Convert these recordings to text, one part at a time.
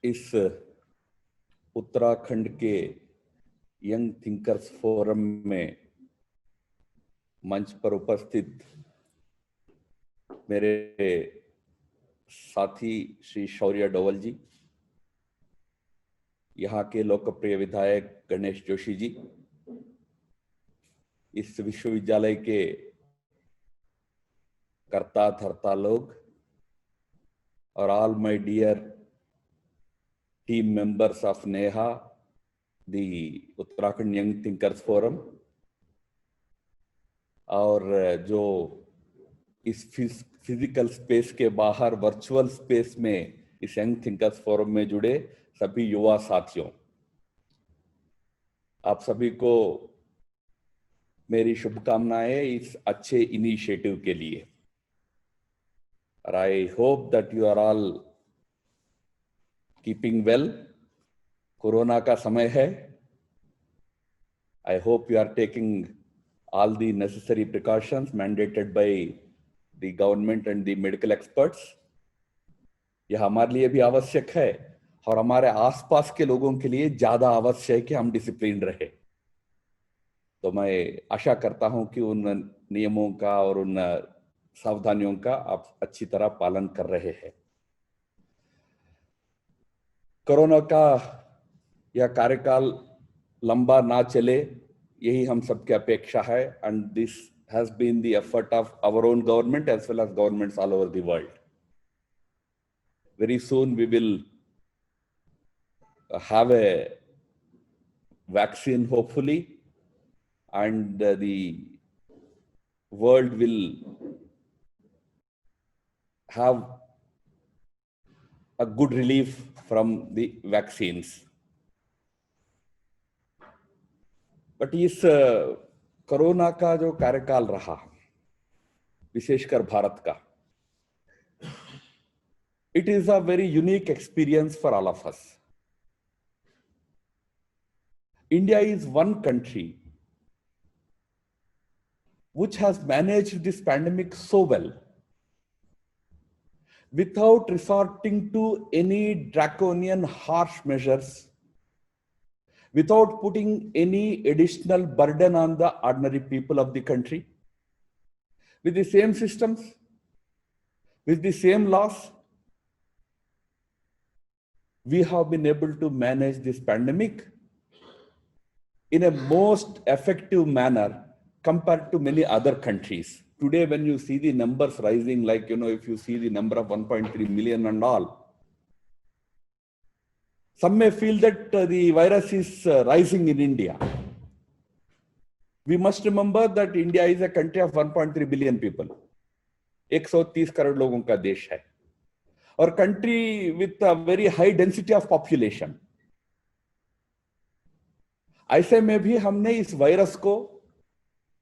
इस उत्तराखंड के young thinkers forum में मंच पर उपस्थित मेरे साथी श्री शौर्य डोवल जी, यहाँ के लोकप्रिय विधायक गणेश जोशी जी, इस विश्वविद्यालय के कर्ता धर्ता लोग और all my dear team members of Neha, the Uttarakhand young thinkers forum, और जो इस फिजिकल स्पेस के बाहर वर्चुअल स्पेस में इस यंग थिंकर्स फोरम में जुड़े सभी युवा साथियों, आप सभी को मेरी शुभकामनाएं इस अच्छे इनिशिएटिव के लिए। और I hope that you are all keeping well. Corona का समय है। I hope you are taking all the necessary precautions mandated by the government and the medical experts. यह हमारे लिए भी आवश्यक है और हमारे आसपास के लोगों के लिए ज्यादा आवश्यक है कि हम डिसिप्लिन रहे। तो मैं आशा करता हूं कि उन नियमों का और उन सावधानियों का आप अच्छी तरह पालन कर रहे हैं। कोरोना का यह कार्यकाल लंबा ना चले, यही हम सबकी अपेक्षा है। And this has been the effort of our own government as well as governments all over the world. Very soon we will have a vaccine hopefully, and the world will have a good relief from the vaccines. But इस corona का जो कार्यकाल रहा, विशेषकर भारत का, it is a very unique experience for all of us. India is one country which has managed this pandemic so well without resorting to any draconian harsh measures, without putting any additional burden on the ordinary people of the country, with the same systems, with the same laws. We have been able to manage this pandemic in a most effective manner compared to many other countries. Today, when you see the numbers rising, like, if you see the number of 1.3 million and all, some may feel that the virus is rising in India. We must remember that India is a country of 1.3 billion people. 130 crore लोगों का देश है, और country with a very high density of population. ऐसे में भी हमने इस वायरस को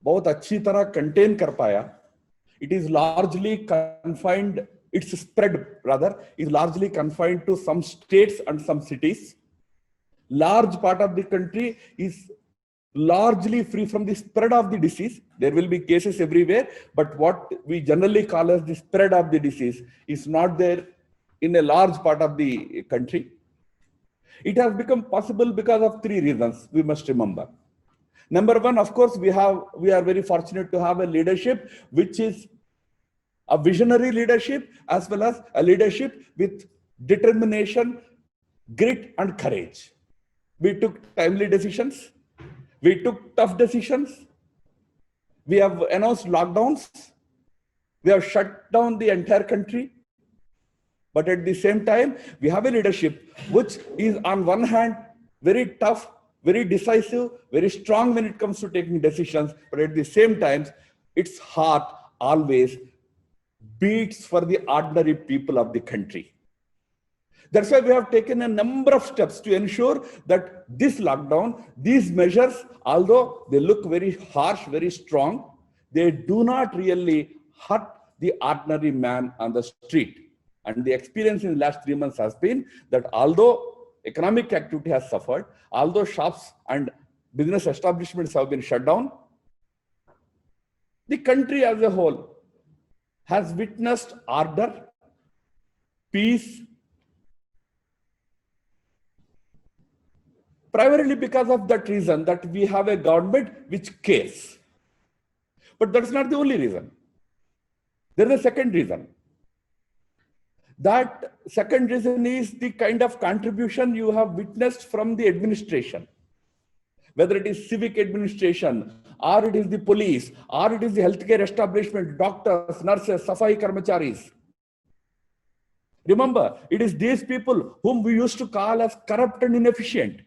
बहुत अच्छी तरह कंटेन कर पाया। It is largely confined, its spread rather is largely confined to some states and some cities. Large part of the country is largely free from the spread of the disease. There will be cases everywhere, but what we generally call as the spread of the disease is not there in a large part of the country. It has become possible because of three reasons we must remember. Number one, of course, we are very fortunate to have a leadership which is a visionary leadership as well as a leadership with determination, grit and courage. We took timely decisions. We took tough decisions. We have announced lockdowns. We have shut down the entire country. But at the same time, we have a leadership which is on one hand very tough, very decisive, very strong when it comes to taking decisions, but at the same time, its heart always beats for the ordinary people of the country. That's why we have taken a number of steps to ensure that this lockdown, these measures, although they look very harsh, very strong, they do not really hurt the ordinary man on the street. And the experience in the last 3 months has been that although economic activity has suffered, although shops and business establishments have been shut down, the country as a whole has witnessed order, peace, primarily because of that reason that we have a government which cares. But that's not the only reason. There is a second reason. That second reason is the kind of contribution you have witnessed from the administration, whether it is civic administration, or it is the police, or it is the healthcare establishment, doctors, nurses, safai karmacharis. Remember, it is these people whom we used to call as corrupt and inefficient.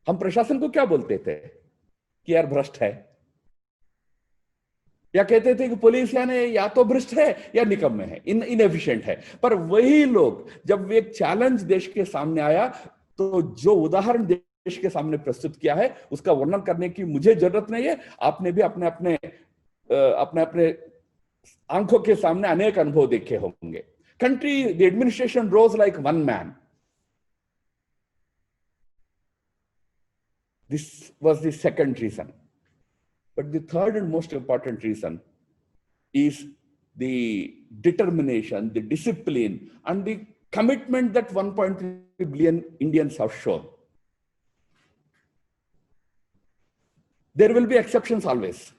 हम प्रशासन को क्या बोलते थे कि यार भ्रष्ट है, या कहते थे कि पुलिस या तो भ्रष्ट है या निकम्मे है, इनएफिशिएंट है। पर वही लोग जब एक चैलेंज देश के सामने आया तो जो उदाहरण देश के सामने प्रस्तुत किया है उसका वर्णन करने की मुझे जरूरत नहीं है। आपने भी अपने अपने आंखों के सामने अनेक अनुभव देखे होंगे। Country, the administration rose like one man. This was the second reason. But the third and most important reason is the determination, the discipline, and the commitment that 1.3 billion Indians have shown. There will be exceptions always.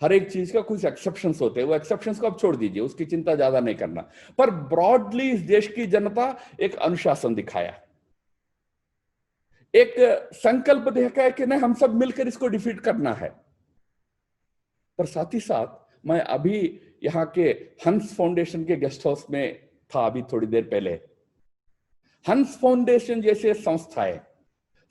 हर एक चीज का कुछ exceptions होते हैं, वो exceptions को आप छोड़ दीजिए, उसकी चिंता ज्यादा नहीं करना। पर ब्रॉडली इस देश की जनता एक अनुशासन दिखाया, एक संकल्प दिखाया कि नहीं हम सब मिलकर इसको डिफीट करना है। पर साथ ही साथ मैं अभी यहाँ के हंस फाउंडेशन के गेस्ट हाउस में था अभी थोड़ी देर पहले। हंस फाउंडेशन जैसे संस्थाएं,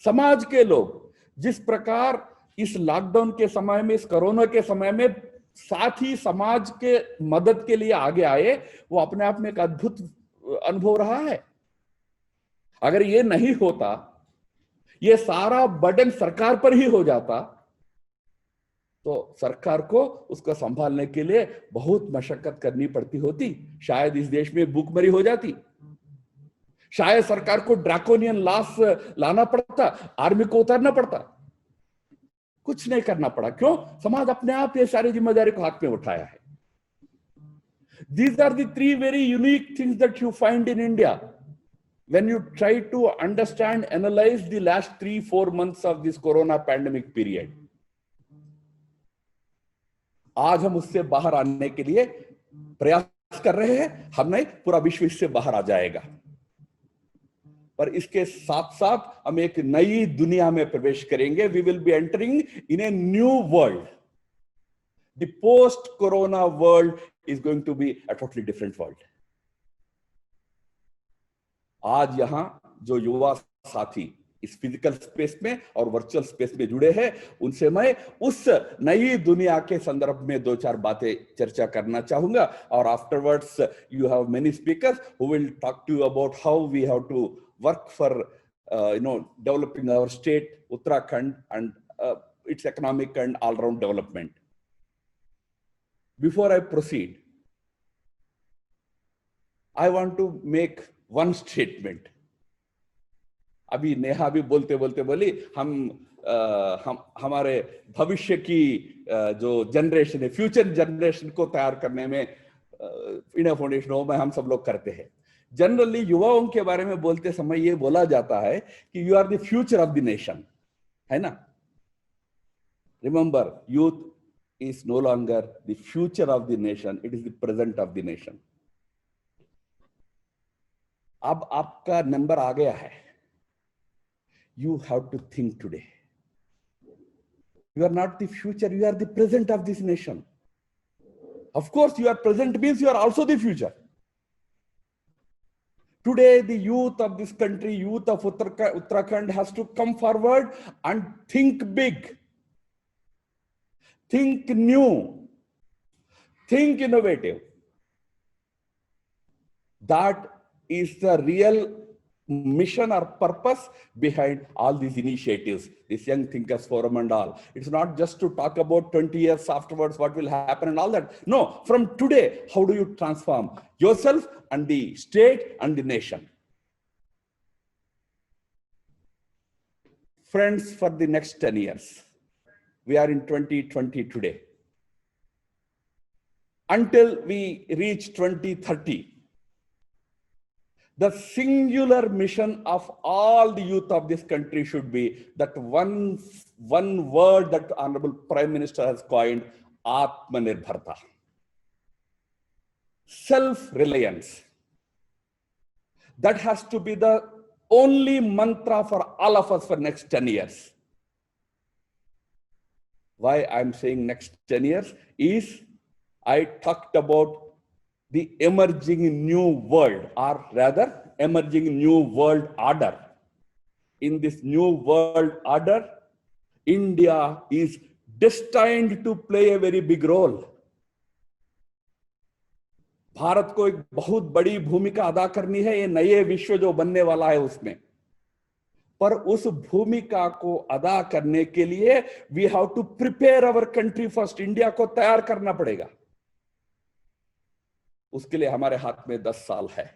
समाज के लोग जिस प्रकार इस लॉकडाउन के समय में, इस कोरोना के समय में साथ ही समाज के मदद के लिए आगे आए, वो अपने आप में एक अद्भुत अनुभव रहा है। अगर ये नहीं होता, ये सारा बर्डन सरकार पर ही हो जाता, तो सरकार को उसको संभालने के लिए बहुत मशक्कत करनी पड़ती होती। शायद इस देश में भूखमरी हो जाती, शायद सरकार को ड्रैकोनियन लॉस लाना पड़ता, आर्मी को उतारना पड़ता। कुछ नहीं करना पड़ा। क्यों? समाज अपने आप ये सारी जिम्मेदारी को हाथ में उठाया है। These are the three very unique things that you find in India when you try to understand, analyze the last 3-4 months of this corona pandemic period. आज हम उससे बाहर आने के लिए प्रयास कर रहे हैं। हम नहीं, पूरा विश्व इससे बाहर आ जाएगा। पर इसके साथ साथ हम एक नई दुनिया में प्रवेश करेंगे। We will be entering in a new world. The post corona world is going to be a totally different world. आज यहां जो युवा साथी इस फिजिकल स्पेस में और वर्चुअल स्पेस में जुड़े हैं, उनसे मैं उस नई दुनिया के संदर्भ में 2-4 बातें चर्चा करना चाहूंगा। और afterwards you have many speakers who will talk to you about how we have to work for developing our state Uttarakhand and its economic and all-round development. Before I proceed, I want to make one statement. अभी नेहा भी बोलते बोलते बोली हम हमारे भविष्य की जो जनरेशन है, फ्यूचर जनरेशन को तैयार करने में इंडिया फाउंडेशन में हम सब लोग करते हैं। जनरली युवाओं के बारे में बोलते समय ये बोला जाता है कि you are the future of the nation, है ना? Remember, youth is no longer the future of the nation, it is the present of the nation. अब आपका नंबर आ गया है। You have to think today. You are not the future, you are the present of this nation. Of course you are present means you are also the future. Today, the youth of this country, youth of Uttarakhand has to come forward and think big, think new, think innovative. That is the real mission or purpose behind all these initiatives, this Young Thinkers Forum and all. It's not just to talk about 20 years afterwards, what will happen and all that. No, from today, how do you transform yourself and the state and the nation? Friends, for the next 10 years, we are in 2020 today. Until we reach 2030, The singular mission of all the youth of this country should be that one word that Honorable Prime Minister has coined, Atmanirbharta. Self-reliance. That has to be the only mantra for all of us for next 10 years. Why I'm saying next 10 years is I talked about the emerging new world, or rather emerging new world order. In this new world order, India is destined to play a very big role. Bharat को एक बहुत बड़ी भूमिका अदा करनी है ये नए विश्व जो बनने वाला है उसमें, पर उस भूमिका को अदा करने के लिए we have to prepare our country first. India को तैयार करना पड़ेगा. उसके लिए हमारे हाथ में 10 साल है.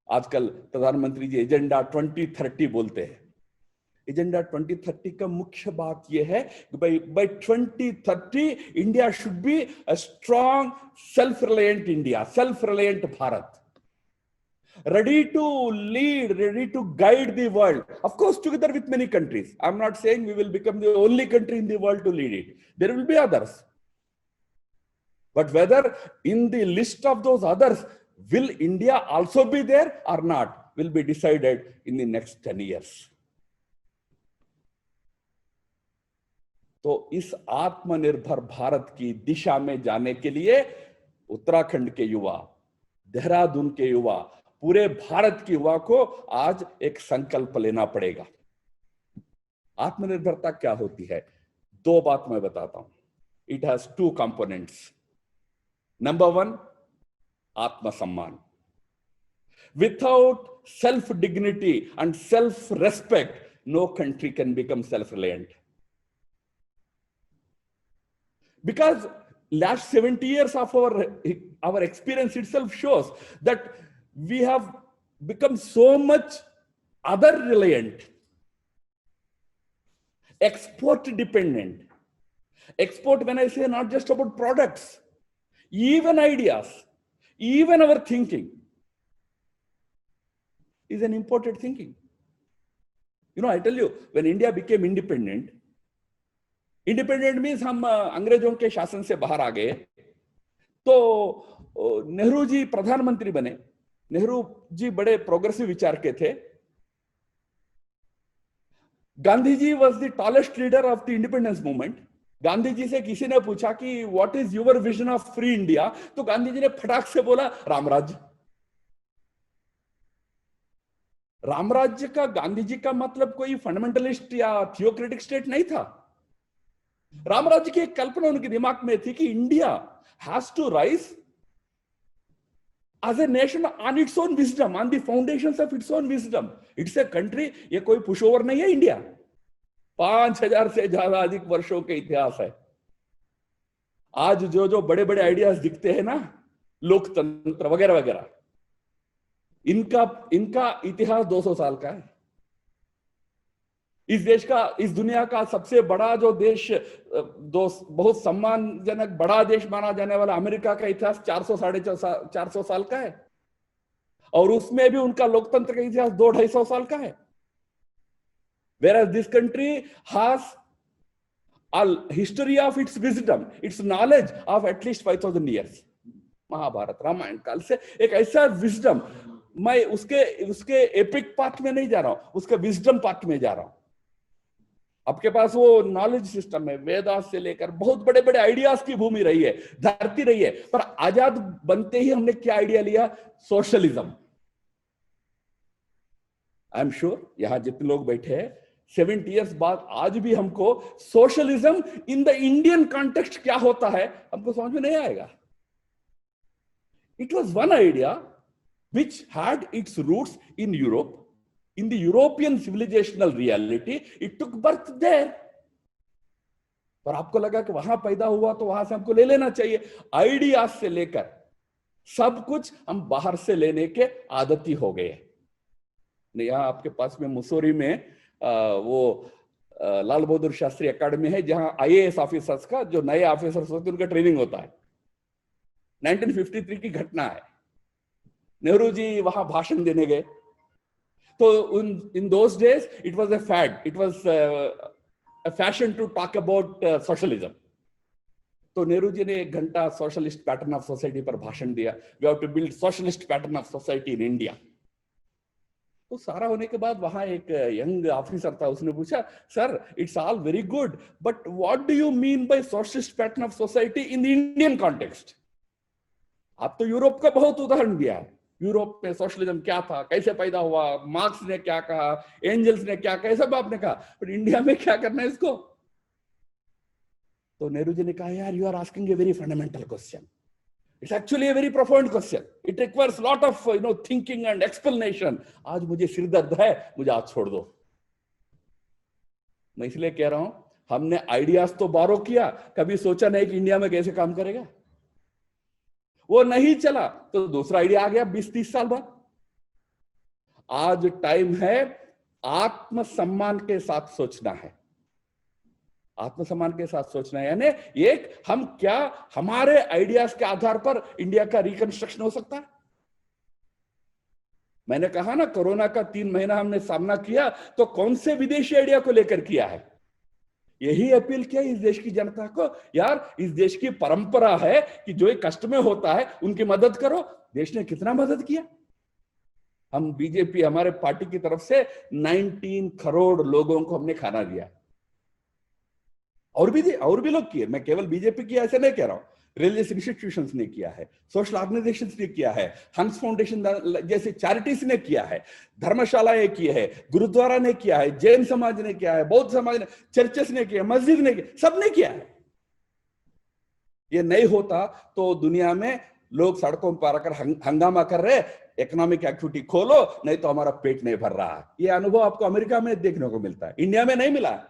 आजकल प्रधानमंत्री जी एजेंडा 2030 बोलते हैं. एजेंडा 2030 का मुख्य बात यह है कि by 2030 India should be a strong self reliant India, self reliant Bharat, ready to lead, ready to guide the world. Of course, together with many countries. I'm not saying we will become the only country in the world to lead it. There will be others. But whether in the list of those others, will India also be there or not, will be decided in the next 10 years. तो इस आत्मनिर्भर भारत की दिशा में जाने के लिए उत्तराखंड के युवा, देहरादून के युवा, पूरे भारत के युवा को आज एक संकल्प लेना पड़ेगा. आत्मनिर्भरता क्या होती है? 2 बात मैं बताता हूं. It has 2 components. नंबर 1, आत्मसम्मान. Without self dignity and self respect, no country can become self reliant. Because last 70 years of our experience itself shows that we have become so much other reliant, export dependent. Export, when I say, not just about products, even ideas, even our thinking is an imported thinking. You know, I tell you, when India became independent, independent means हम अंग्रेजों के शासन से बाहर आ गए. तो नेहरू जी प्रधानमंत्री बने. नेहरू जी बड़े प्रोग्रेसिव विचार के थे. Gandhi ji was the tallest leader of the independence movement. Gandhi ji से किसी ने पूछा कि what is your vision of free India, तो गांधी जी ने फटाक से बोला रामराज्य. रामराज्य का गांधी जी का मतलब कोई फंडामेंटलिस्ट या थियोक्रेटिक स्टेट नहीं था. रामराज्य की एक कल्पना उनके दिमाग में थी कि India has to rise as a nation on its own wisdom, on the foundations of its own wisdom. It's a country, ये कोई पुशओवर नहीं है. इंडिया 5000 से ज्यादा अधिक वर्षों के इतिहास है. आज जो बड़े बड़े आइडियाज दिखते हैं ना, लोकतंत्र वगैरह वगैरह, इनका इतिहास 200 साल का है. इस देश का, इस दुनिया का सबसे बड़ा जो देश, बहुत सम्मानजनक बड़ा देश माना जाने वाला अमेरिका का इतिहास 400-450 साल का है. और उसमें भी उनका लोकतंत्र का इतिहास 200-250 साल का है. Whereas this country has a history of its wisdom, its knowledge of at least 5000 years. Mahabharat, Ramayan काल से एक ऐसा विजडम, मैं उसके एपिक पार्ट में नहीं जा रहा हूं, उसके विजडम पार्ट में जा रहा हूं. आपके पास वो नॉलेज सिस्टम है, वेदास से लेकर बहुत बड़े बड़े आइडियाज की भूमि रही है, धरती रही है. पर आजाद बनते ही हमने क्या आइडिया लिया? सोशलिज्म. आई एम श्योर यहां जितने लोग बैठे हैं, 70 इयर्स बाद आज भी हमको socialism in the Indian context क्या होता है हमको समझ में नहीं आएगा. It was one idea which had its roots in Europe. In the European civilizational reality, it took birth there. पर आपको लगा कि वहां पैदा हुआ तो वहां से हमको ले लेना चाहिए. आइडियाज से लेकर सब कुछ हम बाहर से लेने के आदती हो गए. यहाँ आपके पास में मुसौरी में वो लाल बहादुर शास्त्री एकेडमी है, जहां IAS ऑफिसर्स का, जो नए ऑफिसर्स होते हैं उनका ट्रेनिंग होता है. 1953 की घटना है. नेहरू जी वहां भाषण देने गए। तो in those days it was a fad, it was a fashion to talk about socialism. तो नेहरू जी ने 1 घंटा सोशलिस्ट पैटर्न ऑफ सोसाइटी पर भाषण दिया। We have to build socialist pattern of society in India. तो सारा होने के बाद वहां एक यंग ऑफिसर था, उसने पूछा, sir it's all very good, but what do you mean by socialist pattern of society in the Indian context? आप तो यूरोप का बहुत उदाहरण दिया है, यूरोप में सोशलिज्म क्या था, कैसे पैदा हुआ, मार्क्स ने क्या कहा, एंजल्स ने क्या कहा, सब आपने कहा, पर इंडिया में क्या करना है इसको? तो नेहरू जी ने कहा, यार you are asking a very fundamental question, it's actually a very profound question, it requires lot of thinking and explanation. आज मुझे सिर दर्द है, मुझे आज छोड़ दो। मैं इसलिए कह रहा हूं, हमने आइडियाज तो बारो किया, कभी सोचा नहीं कि इंडिया में कैसे काम करेगा। वो नहीं चला तो दूसरा आइडिया आ गया 20-30 साल बाद। आज टाइम है आत्मसम्मान के साथ सोचना है, आत्मसम्मान के साथ सोचना है, यानी एक हम क्या हमारे आइडियाज के आधार पर इंडिया का रिकंस्ट्रक्शन हो सकता है। मैंने कहा ना, कोरोना का 3 महीना हमने सामना किया, तो कौन से विदेशी आइडिया को लेकर किया है? यही अपील किया इस देश की जनता को, यार इस देश की परंपरा है कि जो एक कष्ट में होता है उनकी मदद करो। देश ने कितना मदद किया। हम बीजेपी, हमारे पार्टी की तरफ से 19 करोड़ लोगों को हमने खाना दिया। और भी लोग किए, मैं केवल बीजेपी की ऐसे नहीं कह रहा हूं, रिलीजियस इंस्टीट्यूशंस ने किया है, सोशल ऑर्गेनाइजेशंस ने किया है, हंस फाउंडेशन जैसे चैरिटीज ने किया है, धर्मशालाएं की है, गुरुद्वारा ने किया है, जैन समाज ने किया है, बौद्ध समाज ने, चर्चेस ने किया, मस्जिद ने किया, सबने किया है। ये नहीं होता तो दुनिया में लोग सड़कों पर आकर हंगामा कर रहे, इकोनॉमिक एक्टिविटी खोलो नहीं तो हमारा पेट नहीं भर रहा है। ये अनुभव आपको अमेरिका में देखने को मिलता है, इंडिया में नहीं मिला।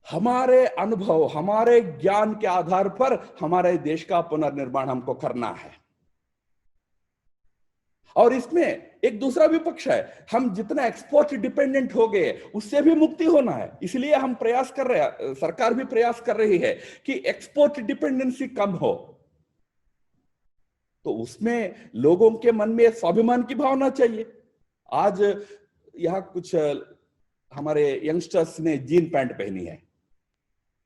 हमारे अनुभव, हमारे ज्ञान के आधार पर हमारे देश का पुनर्निर्माण हमको करना है। और इसमें एक दूसरा भी पक्ष है, हम जितना एक्सपोर्ट डिपेंडेंट हो गए उससे भी मुक्ति होना है। इसलिए हम प्रयास कर रहे हैं, सरकार भी प्रयास कर रही है कि एक्सपोर्ट डिपेंडेंसी कम हो। तो उसमें लोगों के मन में स्वाभिमान की भावना चाहिए। आज यहां कुछ हमारे यंगस्टर्स ने जीन पैंट पहनी है।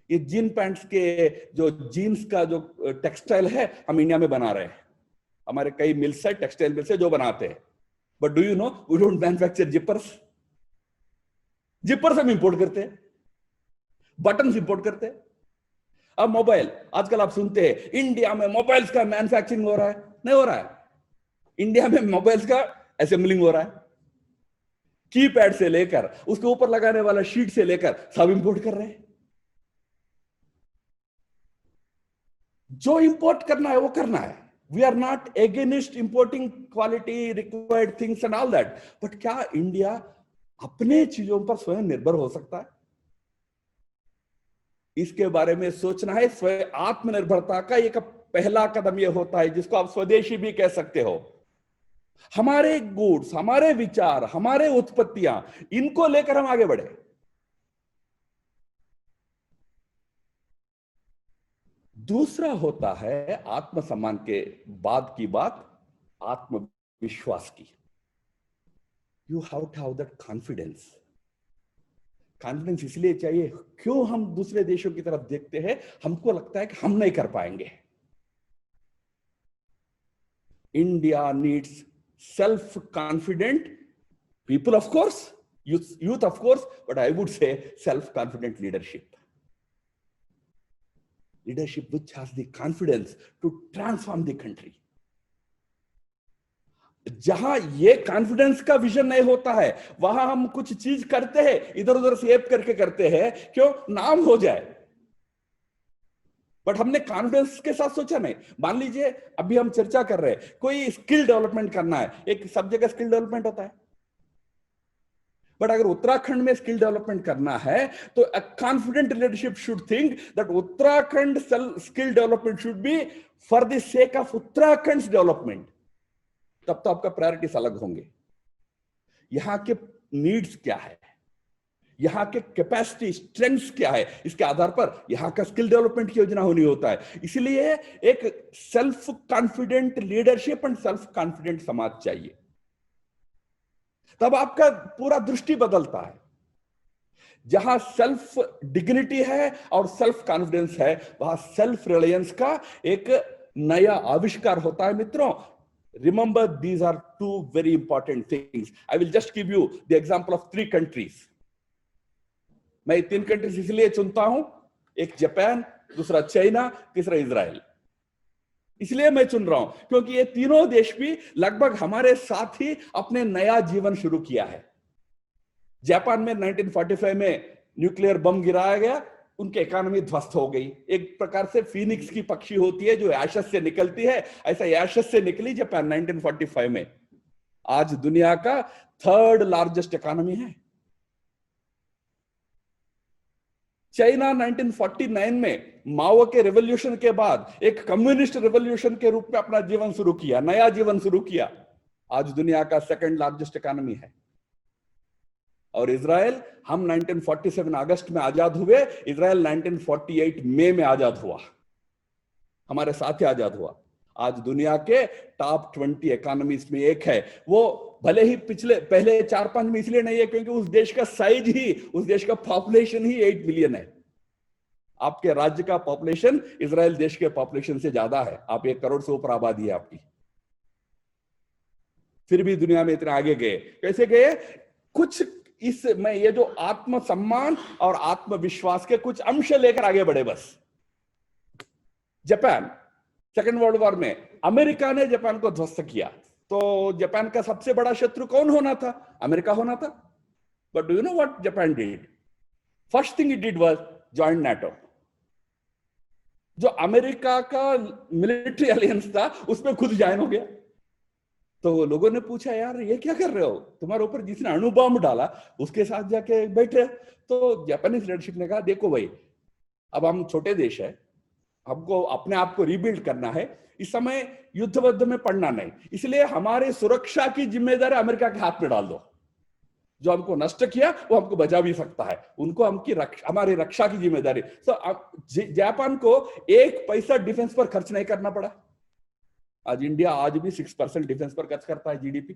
ये जीन पैंट्स के जो जीन्स का जो टेक्सटाइल है हम इंडिया में बना रहे हैं। हमारे कई मिल्स है, टेक्सटाइल मिल्स है जो बनाते हैं। But do you know we don't manufacture zippers. Zippers हम इंपोर्ट करते हैं, बटन्स इंपोर्ट करते हैं। अब मोबाइल, आजकल आप सुनते हैं इंडिया में मोबाइल्स का मैन्युफैक्चरिंग हो रहा है। नहीं हो रहा है, इंडिया में मोबाइल्स का असेंबलिंग हो रहा है। कीपैड से लेकर उसके ऊपर लगाने वाला शीट से लेकर सब इंपोर्ट कर रहे हैं। जो इंपोर्ट करना है वो करना है। We are not against importing quality required things and all that, but क्या इंडिया अपने चीजों पर स्वयं निर्भर हो सकता है? इसके बारे में सोचना है। स्वयं आत्मनिर्भरता का एक पहला कदम यह होता है, जिसको आप स्वदेशी भी कह सकते हो। हमारे गुड्स, हमारे विचार, हमारे उत्पत्तियां, इनको लेकर हम आगे बढ़े। दूसरा होता है आत्मसम्मान के बाद की बात, आत्मविश्वास की। You have to have that confidence. Confidence इसलिए चाहिए, क्यों हम दूसरे देशों की तरफ देखते हैं, हमको लगता है कि हम नहीं कर पाएंगे। India needs self confident people, of course, youth of course, but I would say self-confident leadership. Leadership which has the confidence to transform the country. जहां ये कॉन्फिडेंस का विजन नहीं होता है, वहां हम कुछ चीज करते हैं, इधर उधर से ऐप करके करते हैं, क्यों? नाम हो जाए। बट हमने कॉन्फिडेंस के साथ सोचा नहीं। मान लीजिए अभी हम चर्चा कर रहे हैं, कोई स्किल डेवलपमेंट करना है, एक सब जगह स्किल डेवलपमेंट होता है, बट अगर उत्तराखंड में स्किल डेवलपमेंट करना है तो a confident leadership should think that Uttarakhand skill development should be for the sake of Uttarakhand development. तब तो आपका प्रायोरिटीज अलग होंगे। यहां के नीड्स क्या है, यहाँ के कैपेसिटी स्ट्रेंथ्स क्या है, इसके आधार पर यहाँ का स्किल डेवलपमेंट की योजना होनी होता है। इसलिए एक self confident leadership and self confident समाज चाहिए, तब आपका पूरा दृष्टि बदलता है। जहां सेल्फ डिग्निटी है और सेल्फ कॉन्फिडेंस है, वहां सेल्फ रिलायंस का एक नया आविष्कार होता है। मित्रों, remember these are two very important things. I will just give you the example of 3 countries. मैं 3 कंट्रीज इसलिए चुनता हूं, एक जापान, दूसरा चाइना, तीसरा इजराइल। इसलिए मैं चुन रहा हूं क्योंकि ये तीनों देश भी लगभग हमारे साथ ही अपने नया जीवन शुरू किया है। जापान में 1945 में न्यूक्लियर बम गिराया गया, उनकी इकोनॉमी ध्वस्त हो गई। एक प्रकार से फीनिक्स की पक्षी होती है जो एशेस से निकलती है, ऐसा एशेस से निकली जापान 1945 में। आज दुनिया का 3rd लार्जेस्ट इकोनॉमी है। चाइना 1949 में माओ के रेवोल्यूशन के बाद एक कम्युनिस्ट रेवोल्यूशन के रूप में अपना जीवन शुरू किया, नया जीवन शुरू किया। आज दुनिया का 2nd लार्जेस्ट इकोनॉमी है। और इजराइल, हम 1947 अगस्त में आजाद हुए, इजराइल 1948 मई में आजाद हुआ, हमारे साथ ही आजाद हुआ। आज दुनिया के टॉप 20 इकोनॉमीज में एक है। वो भले ही पहले 4-5 में इसलिए नहीं है क्योंकि उस देश का साइज ही, उस देश का पॉपुलेशन ही 8 बिलियन है। आपके राज्य का पॉपुलेशन इजराइल देश के पॉपुलेशन से ज्यादा है। आप 1 करोड़ से ऊपर आबादी है आपकी, फिर भी दुनिया में इतने आगे गए। कैसे गए? कुछ इसमें ये जो आत्मसम्मान और आत्मविश्वास के कुछ अंश लेकर आगे बढ़े बस। जापान, 2nd वर्ल्ड वॉर में अमेरिका ने जापान को ध्वस्त किया, तो जापान का सबसे बड़ा शत्रु कौन होना था? अमेरिका होना था। But do you know what Japan did? First thing it did was join NATO. जो अमेरिका का मिलिट्री अलायंस था उसमें खुद ज्वाइन हो गया। तो लोगों ने पूछा, यार ये क्या कर रहे हो, तुम्हारे ऊपर जिसने अणु बम डाला उसके साथ जाके बैठे। तो जापानीज लीडरशिप ने कहा, देखो भाई, अब हम छोटे देश है, हमको अपने आप को रिबिल्ड करना है, इस समय युद्ध में पड़ना नहीं, इसलिए हमारे सुरक्षा की जिम्मेदारी अमेरिका के हाथ में डाल दो। जो हमको नष्ट किया वो हमको बचा भी सकता है, उनको हमारी रक्षा की जिम्मेदारी। तो जापान को 1 पैसा डिफेंस पर खर्च नहीं करना पड़ा। आज इंडिया आज भी 6% डिफेंस पर खर्च करता है जीडीपी,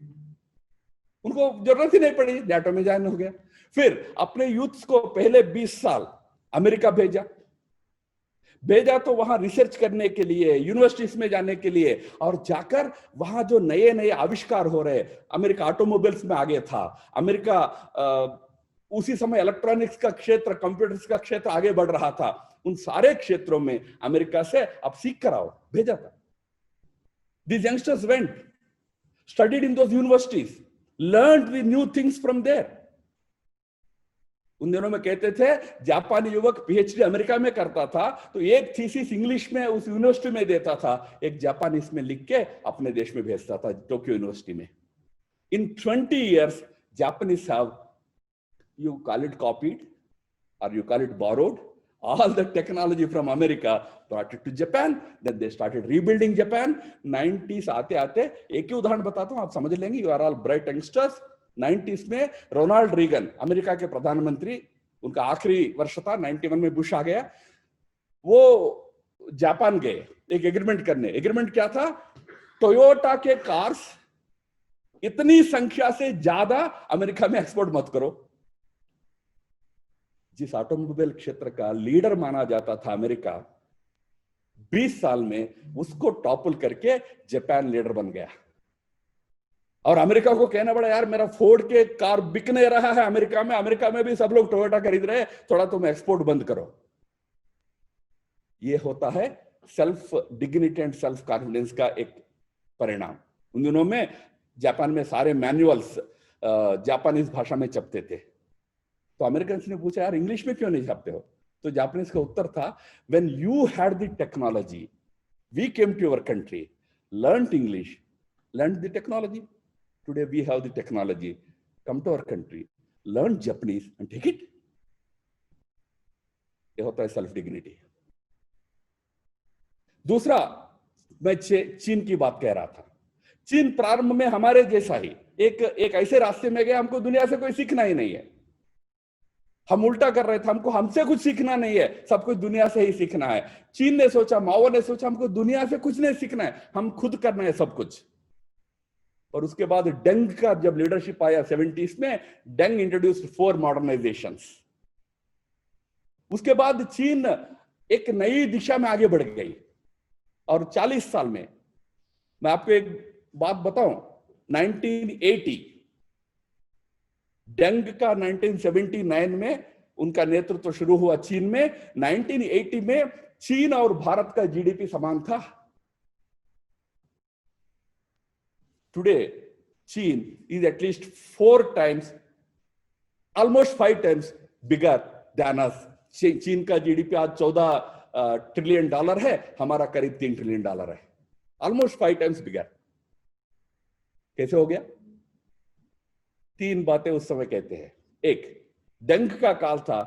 उनको जरूरत ही नहीं पड़ी, नाटो में ज्वाइन हो गया। फिर अपने यूथ्स को पहले 20 साल अमेरिका भेजा तो वहां रिसर्च करने के लिए, यूनिवर्सिटीज में जाने के लिए, और जाकर वहां जो नए नए आविष्कार हो रहे। अमेरिका ऑटोमोबाइल्स में आगे था, अमेरिका उसी समय इलेक्ट्रॉनिक्स का क्षेत्र, कंप्यूटर्स का क्षेत्र आगे बढ़ रहा था। उन सारे क्षेत्रों में अमेरिका से अब सीख कर आओ, भेजा था। These youngsters went, studied in those universities, learned the new things from there. उन दिनों में कहते थे, जापानी युवक पीएचडी अमेरिका में करता था तो एक थीसिस इंग्लिश में उस यूनिवर्सिटी में देता था, एक जापानीज में लिख के अपने देश में भेजता था, टोक्यो यूनिवर्सिटी में। In 20 years, Japanese have, you call it copied or you call it borrowed, all the technology from America, brought it to Japan. Then they started rebuilding Japan. 90s आते आते, एक ही उदाहरण बताता हूं, आप समझ लेंगे, you are all bright youngsters. 90s में रोनाल्ड रीगन, अमेरिका के प्रधानमंत्री, उनका आखिरी वर्ष था, 91 में बुश आ गया, वो जापान गए एक एग्रीमेंट करने। एग्रीमेंट क्या था? टोयोटा के कार्स इतनी संख्या से ज्यादा अमेरिका में एक्सपोर्ट मत करो। जिस ऑटोमोबाइल क्षेत्र का लीडर माना जाता था अमेरिका, 20 साल में उसको टॉपल करके जापान लीडर बन गया। और अमेरिका को कहना पड़ा, यार मेरा फोर्ड के कार बिक नहीं रहा है अमेरिका में भी सब लोग टोयोटा खरीद रहे हैं, थोड़ा तुम एक्सपोर्ट बंद करो। ये होता है self dignity and self confidence का एक परिणाम। उन दिनों में जापान में सारे मैनुअल्स जापानीज भाषा में छपते थे। तो अमेरिकन ने पूछा, यार इंग्लिश में क्यों नहीं छापते हो? तो जापानीज का उत्तर था, when you had the technology, we came to your country, learned English, learned the technology. Today we have the technology, come to our country, learn Japanese and take it. ये होता है सेल्फ डिग्निटी। दूसरा, मैं चीन की बात कह रहा था। चीन प्रारंभ में हमारे जैसा ही एक ऐसे रास्ते में गया, हमको दुनिया से कोई सीखना ही नहीं है। हम उल्टा कर रहे थे, हमको हमसे कुछ सीखना नहीं है, सब कुछ दुनिया से ही सीखना है। चीन ने सोचा, माओ ने सोचा, हमको दुनिया से कुछ नहीं सीखना है, हम खुद करना है सब कुछ। और उसके बाद डेंग का जब लीडरशिप आया 70s में, डेंग इंट्रोड्यूस्ड 4 मॉडर्नाइजेशंस। उसके बाद चीन एक नई दिशा में आगे बढ़ गई। और 40 साल में, मैं आपको एक बात बताऊं, 1980 डेंग का 1979 में उनका नेतृत्व शुरू हुआ चीन में। 1980 में चीन और भारत का जीडीपी समान था। टुडे चीन is at least 4 times, almost 5 times bigger than us. चीन का जीडीपी आज 14 ट्रिलियन डॉलर है, हमारा करीब 3 ट्रिलियन डॉलर है, ऑलमोस्ट 5 times बिगर। कैसे हो गया? 3 बातें उस समय कहते हैं। एक, डेंग का काल था,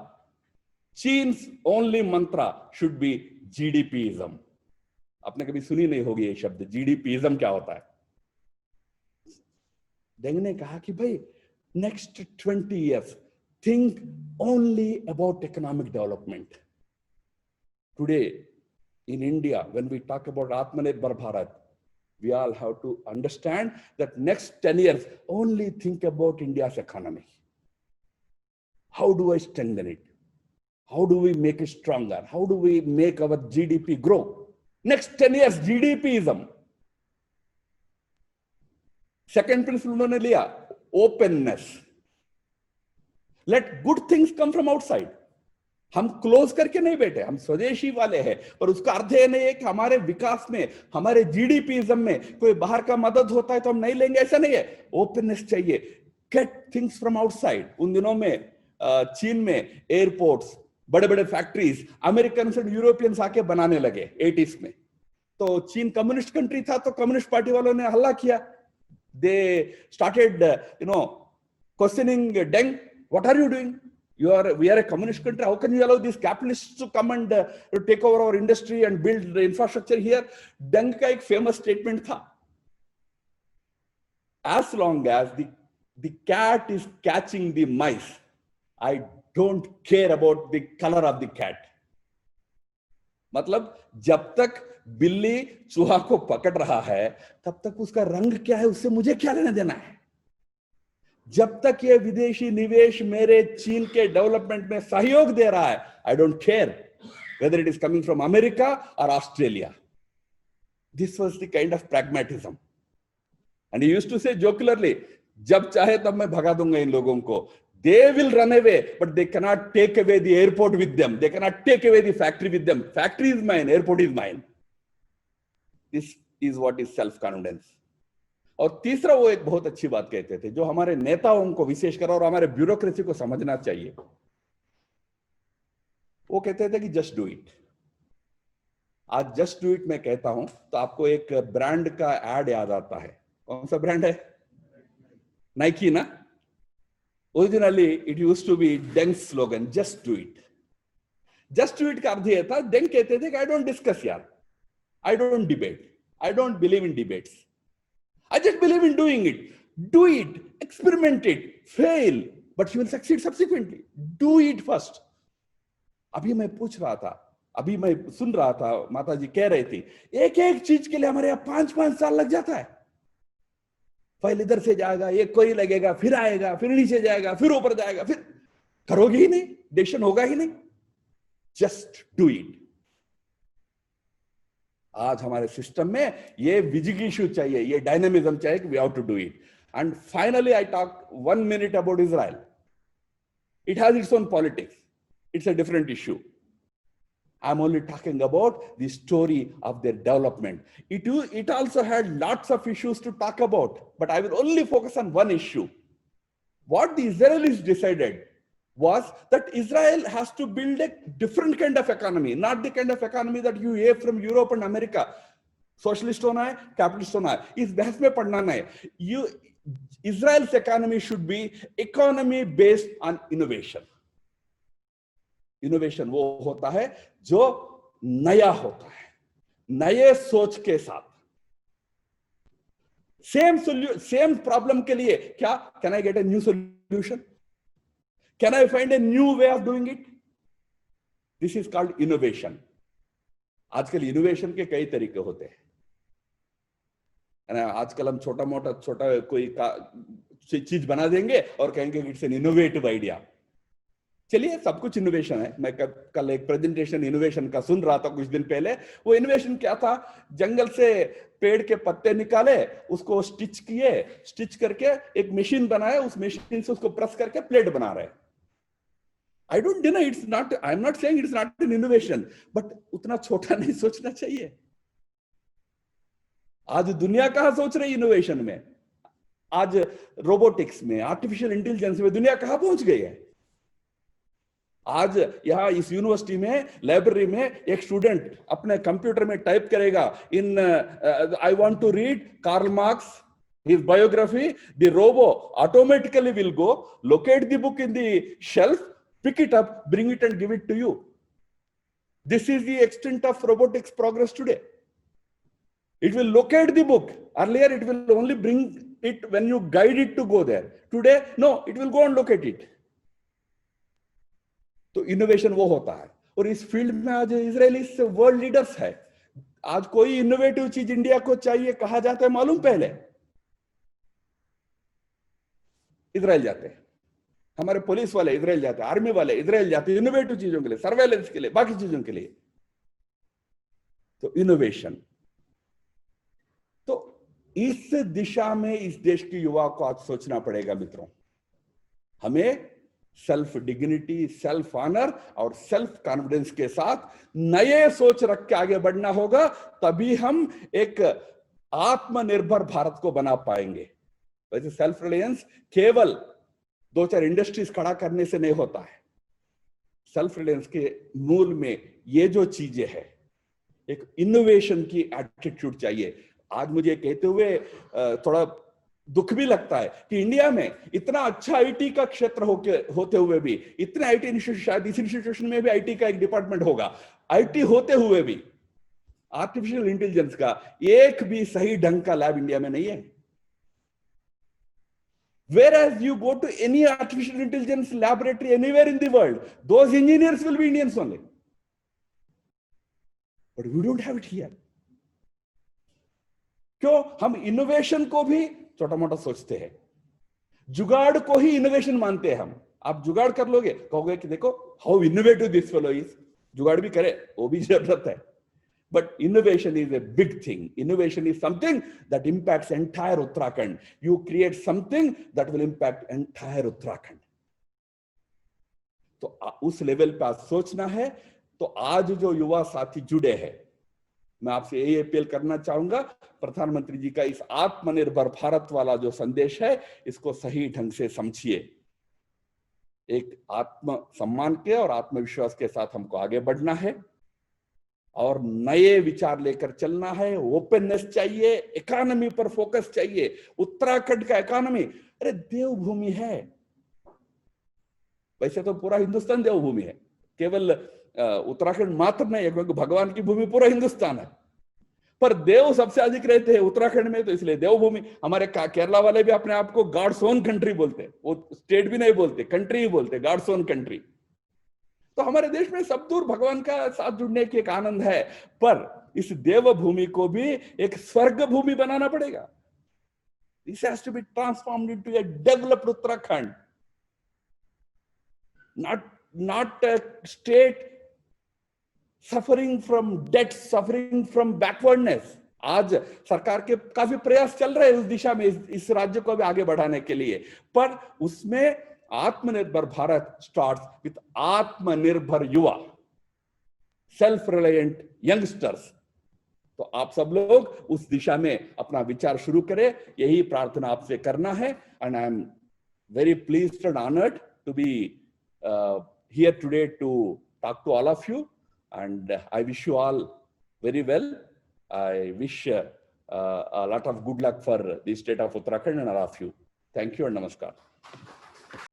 चीन्स ओनली मंत्रा शुड बी जीडीपीइज्म। आपने कभी सुनी नहीं होगी ये शब्द, जीडीपीइज्म क्या होता है। डेंग ने कहा कि भाई next 20 years think only about economic development. Today in India, when we talk about Atmanirbhar Bharat, we all have to understand that next 10 years only think about India's economy. How do I strengthen it? How do we make it stronger? How do we make our GDP grow? Next 10 years GDPism. Second principle उन्होंने लिया, openness. Let good things come from outside. हम close करके नहीं बैठे, हम स्वदेशी वाले हैं, पर उसका अर्थ ये नहीं है कि हमारे विकास में, हमारे जीडीपीइज्म में कोई बाहर का मदद होता है तो हम नहीं लेंगे, ऐसा नहीं है। ओपननेस चाहिए, गेट थिंग्स फ्रॉम आउटसाइड। उन दिनों में चीन में एयरपोर्ट्स, बड़े बड़े फैक्ट्रीज अमेरिकन और यूरोपियंस आके बनाने लगे 80s में। तो चीन कम्युनिस्ट कंट्री था, तो कम्युनिस्ट पार्टी वालों ने हल्ला किया। They started questioning Deng, what are you doing? We are a communist country. How can you allow these capitalists to come and take over our industry and build the infrastructure here? Deng का एक famous statement था, as long as the cat is catching the mice, I don't care about the color of the cat. मतलब जब तक बिल्ली चूहा को पकड़ रहा है, तब तक उसका रंग क्या है उससे मुझे क्या लेना देना है। जब तक ये विदेशी निवेश मेरे चीन के डेवलपमेंट में सहयोग दे रहा है, I don't care whether it is coming from America और Australia. This was the kind of pragmatism. And he used to say jocularly, जब चाहे तब मैं भगा दूंगा इन लोगों को। They will run away, but they can not take away the airport with them, they can not take away the factory with them. Factory is mine, airport is mine. This is what is self confidence. और तीसरा, वो एक बहुत अच्छी बात कहते थे, जो हमारे नेताओं को विशेषकर और हमारे ब्यूरोक्रेसी को समझना चाहिए। वो कहते थे कि जस्ट डू इट। आज जस्ट डू इट मैं कहता हूं तो आपको एक ब्रांड का एड याद आता है। कौन सा ब्रांड है? नाइकी ना। Originally it used to be डेंग्स slogan, just do it. Just do it का अर्थ यह था, डेंग कहते थे कि आई डोंट डिस्कस यार, I don't debate, I don't believe in debates, I just believe in doing it. Do it, experiment it, fail, but you will succeed subsequently. Do it first. अभी मैं पूछ रहा था, अभी मैं सुन रहा था, माता जी कह रही थी, एक एक चीज के लिए हमारे यहाँ 5-5 साल लग जाता है। फाइल इधर से जाएगा, एक कोई लगेगा, फिर आएगा, फिर नीचे जाएगा, फिर ऊपर जाएगा, फिर करोगे ही नहीं, डिसीजन होगा ही नहीं। Just do it. आज हमारे सिस्टम में ये विजिगिशु चाहिए, ये डायनेमिज्म चाहिए कि we have to do it. And finally I talk 1 minute about Israel. It has its own politics, it's a different issue. I am only talking about the story of their development. It also had lots of issues to talk about, but I will only focus on one issue. What the Israelis decided was that Israel has to build a different kind of economy, not the kind of economy that you hear from Europe and America. Socialist होना है, capitalist होना है, इस बहस में पढ़ना नहीं। Israel's economy should be economy based on innovation. Innovation वो होता है जो नया होता है, नए सोच के साथ। सेम प्रॉब्लम के लिए क्या, can I get a new solution? Can I find a new way of doing it? This is called innovation. आजकल इनोवेशन के कई तरीके होते हैं ना। आजकल हम छोटा कोई चीज बना देंगे और कहेंगे इट्स एन इनोवेटिव आइडिया। चलिए, सब कुछ इनोवेशन है। मैं कल एक प्रेजेंटेशन इनोवेशन का सुन रहा था कुछ दिन पहले। वो इनोवेशन क्या था, जंगल से पेड़ के पत्ते निकाले, उसको स्टिच किए, स्टिच करके एक मशीन बनाए, उस मशीन से उसको प्रेस करके प्लेट बना रहे। I don't deny it's not, I am not saying it's not an innovation, but उतना छोटा नहीं सोचना चाहिए। आज दुनिया कहां सोच रही इनोवेशन में, आज रोबोटिक्स में, आर्टिफिशियल इंटेलिजेंस में दुनिया कहां पहुंच गई है। आज यहां इस यूनिवर्सिटी में लाइब्रेरी में एक स्टूडेंट अपने कंप्यूटर में टाइप करेगा, in I want to read Karl Marx his biography, the robo automatically will go locate the book in the shelf, pick it up, bring it and give it to you. This is the extent of robotics progress today. It will locate the book. Earlier it will only bring it when you guide it to go there. Today no, it will go and locate it. तो innovation वो होता है। और इस field में आज Israeli world leaders है। आज कोई इनोवेटिव चीज इंडिया को चाहिए कहा जाता है मालूम, पहले इजराइल जाते हैं, हमारे पुलिस वाले इजराइल जाते हैं, आर्मी वाले इजराइल जाते हैं इनोवेटिव चीजों के लिए, सर्वेलेंस के लिए, बाकी चीजों के लिए। तो इनोवेशन, तो इस दिशा में इस देश के युवा को आज सोचना पड़ेगा मित्रों। हमें सेल्फ डिग्निटी, सेल्फ ऑनर और सेल्फ कॉन्फिडेंस के साथ नए सोच रख के आगे बढ़ना होगा, तभी हम एक आत्मनिर्भर भारत को बना पाएंगे। वैसे सेल्फ रिलायंस केवल 2-4 इंडस्ट्रीज खड़ा करने से नहीं होता है। सेल्फ रिलायंस के मूल में ये जो चीजें है, एक इनोवेशन की एटीट्यूड चाहिए। आज मुझे कहते हुए थोड़ा दुख भी लगता है कि इंडिया में इतना अच्छा आईटी का क्षेत्र होते हुए भी, इतने आईटी इंस्टीट्यूशन, शायद इस इंस्टीट्यूशन में भी आईटी का एक डिपार्टमेंट होगा, आईटी होते हुए भी आर्टिफिशियल इंटेलिजेंस का एक भी सही ढंग का लैब इंडिया में नहीं है। Whereas you go to any artificial intelligence laboratory anywhere in the world, those engineers will be Indians only. But we don't have it here. क्यों? हम इनोवेशन को भी छोटा मोटा सोचते हैं, जुगाड़ को ही इनोवेशन मानते हैं हम। आप जुगाड़ कर लोगे, कहोगे कि देखो how innovative this fellow is. जुगाड़ भी करे, वो भी जरूरत है। But innovation is a big thing. Innovation is something that impacts entire Uttarakhand. You create something that will impact entire Uttarakhand. तो उस लेवल पे आज सोचना है। तो आज जो युवा साथी जुड़े हैं, मैं आपसे यही अपील करना चाहूंगा, प्रधानमंत्री जी का इस आत्मनिर्भर भारत वाला जो संदेश है, इसको सही ढंग से समझिए। एक आत्म सम्मान के और आत्मविश्वास के साथ हमको आगे बढ़ना है और नए विचार लेकर चलना है। ओपननेस चाहिए, इकोनॉमी पर फोकस चाहिए। उत्तराखंड का इकोनॉमी, अरे देवभूमि है। वैसे तो पूरा हिंदुस्तान देवभूमि है, केवल उत्तराखंड मात्र नहीं है, क्योंकि भगवान की भूमि पूरा हिंदुस्तान है, पर देव सबसे अधिक रहते हैं उत्तराखंड में, तो इसलिए देवभूमि। हमारे केरला वाले भी अपने आप को गॉड्स ओन कंट्री बोलते हैं, वो स्टेट भी नहीं बोलते, कंट्री ही बोलते, गॉड्स ओन कंट्री। तो हमारे देश में सब दूर भगवान का साथ जुड़ने की एक आनंद है, पर इस देवभूमि को भी एक स्वर्ग भूमि बनाना पड़ेगा। This has to be transformed into a developed Uttarakhand, not a state suffering from debt, suffering from backwardness. आज सरकार के काफी प्रयास चल रहे हैं उस दिशा में, इस राज्य को भी आगे बढ़ाने के लिए, पर उसमें आत्मनिर्भर भारत स्टार्ट्स विथ आत्मनिर्भर युवा, सेल्फ रिलायंट यंगस्टर्स। तो आप सब लोग उस दिशा में अपना विचार शुरू करें, यही प्रार्थना आपसे करना है। And I am very pleased and honoured to be here today to talk to all of you, and I wish you all very well. I wish a lot of good luck for the state of Uttarakhand and all of you. Thank you and namaskar.